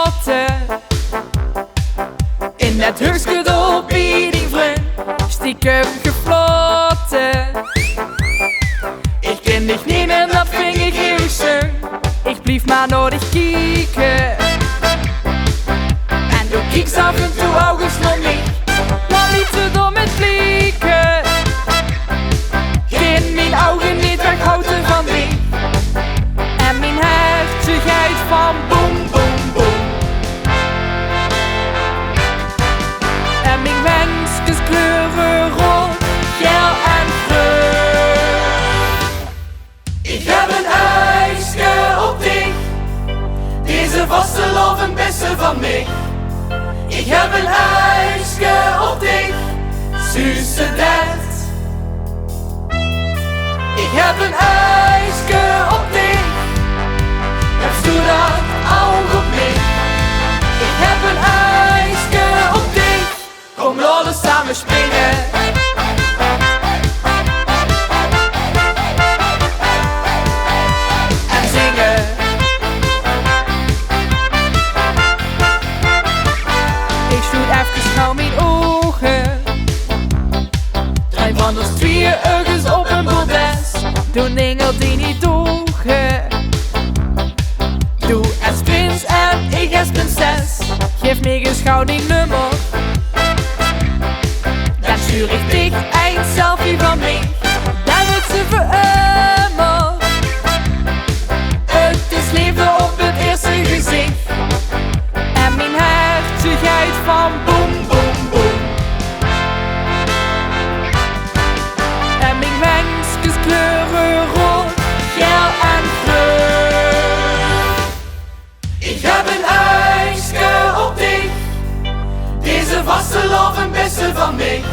gesloten. In het hukske op die vriend, stiekem gefloten. Ich kenn dich nicht mehr, dat vind ik eeuwig schön. Ich blieb maar nodig kieken. En du kiekst af en toe ogen nog niet, maar niet zo door met blikken. In mijn ogen niet weghouden van dich. En mijn hertje geit van boem, boem, boem. En mijn wensjes kleuren rood, geel en groen. Ik heb een huisje op dich, deze vaste love een beste van mij. Ik heb een huisje op dich, Suze dat. Ik heb een huisje op dich, hebst du dat ook op mij? Ik heb een huisje op dich, kom laten we samen springen. En zingen. Ik sloot even gauw mijn ogen. Drie van ons tweeën ergens op een bordes. Toen dingen die niet dogen. Du als prins en ik als prinses. Geef mir geschauw die nummer. Dan stuur ik dich een selfie van mij. Dan wordt ze voor immer. Het is liefde op het eerste gezicht. En mijn hertje geit van boem, boem, boem. En mijn wensjes kleuren rood, geel en groen. Ik heb een huisje op dich, deze vaste love een beste van mij.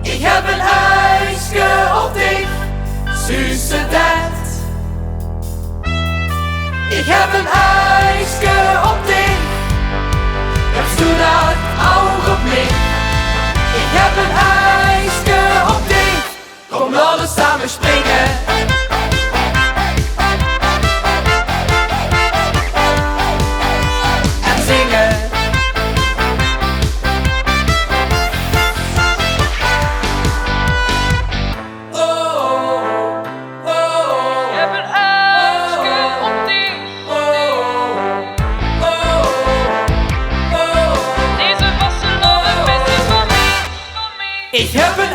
Ik heb een huisje op dich, Suze dat. Ik heb een huisje op dich, hebst du dat ook op mij? Ik heb een huisje op dich, kom laten we samen springen. En zingen. Oh, oh, oh. Ik heb een huisje op dich. Ik heb een